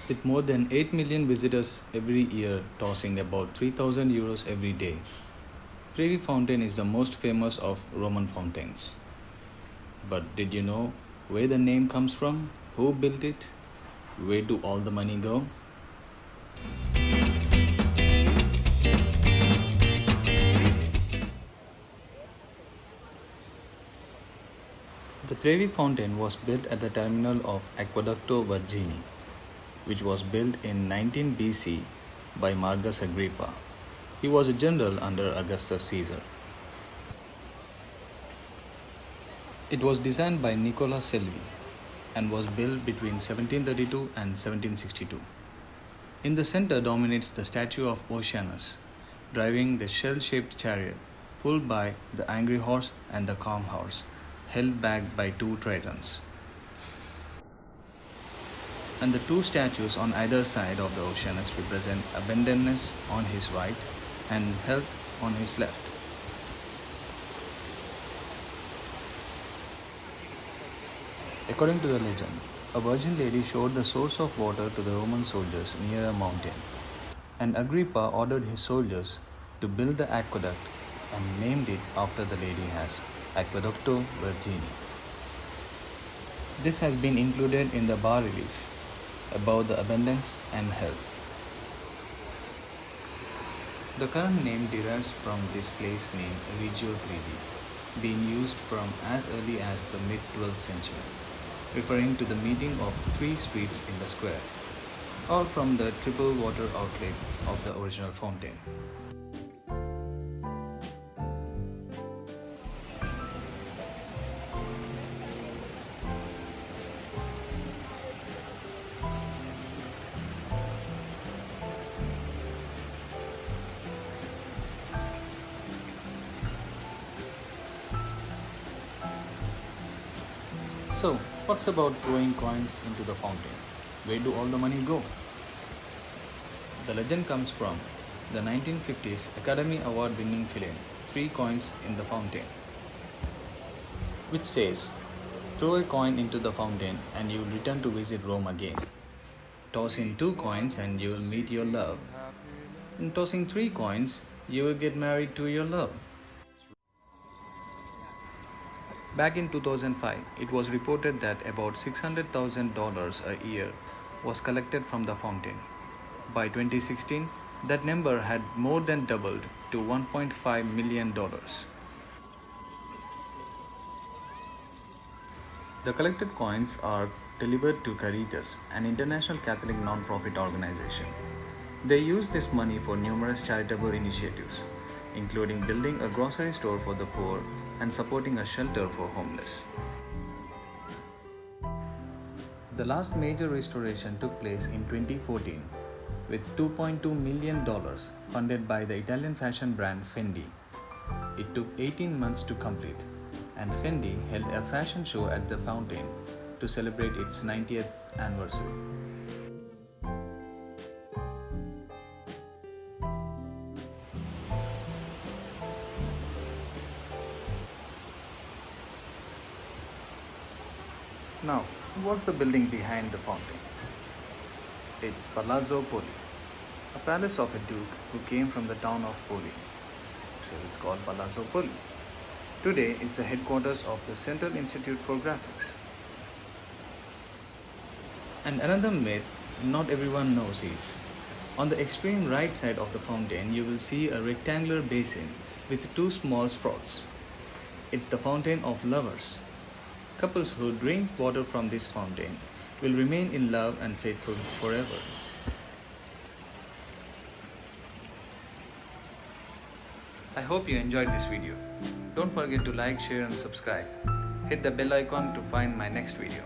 With more than 8 million visitors every year, tossing about 3,000 euros every day, Trevi Fountain is the most famous of Roman fountains. But did you know where the name comes from? Who built it? Where do all the money go? The Trevi Fountain was built at the terminal of Aqueducto Vergine, which was built in 19 BC by Margus Agrippa. He was a general under Augustus Ceasar. It was designed by Nicola Salvi and was built between 1732 and 1762. In the center dominates the statue of Oceanus, driving the shell-shaped chariot pulled by the angry horse and the calm horse, held back by two tritons. And the two statues on either side of the Oceanus represent abundance on his right and health on his left. According to the legend, a virgin lady showed the source of water to the Roman soldiers near a mountain, and Agrippa ordered his soldiers to build the aqueduct and named it after the lady as Aqueducto Vergine. This has been included in the bas-relief about the abundance and health. The current name derives from this place name Regio Trevi, being used from as early as the mid-12th century, referring to the meeting of three streets in the square, or from the triple water outlet of the original fountain. So, what's about throwing coins into the fountain? Where do all the money go? The legend comes from the 1950s Academy Award winning film Three Coins in the Fountain, which says, throw a coin into the fountain and you will return to visit Rome again. Toss in 2 coins and you will meet your love. And tossing 3 coins, you will get married to your love. Back in 2005, it was reported that about $600,000 a year was collected from the fountain. By 2016, that number had more than doubled to $1.5 million. The collected coins are delivered to Caritas, an international Catholic non-profit organization. They use this money for numerous charitable initiatives, including building a grocery store for the poor and supporting a shelter for homeless. The last major restoration took place in 2014 with $2.2 million funded by the Italian fashion brand Fendi. It took 18 months to complete, and Fendi held a fashion show at the fountain to celebrate its 90th anniversary. Now, what's the building behind the fountain? It's Palazzo Poli, a palace of a duke who came from the town of Poli. So it's called Palazzo Poli. Today, it's the headquarters of the Central Institute for Graphics. And another myth not everyone knows is, on the extreme right side of the fountain, you will see a rectangular basin with 2 small sprouts. It's the fountain of lovers. Couples who drink water from this fountain will remain in love and faithful forever. I hope you enjoyed this video. Don't forget to like, share and subscribe. Hit the bell icon to find my next video.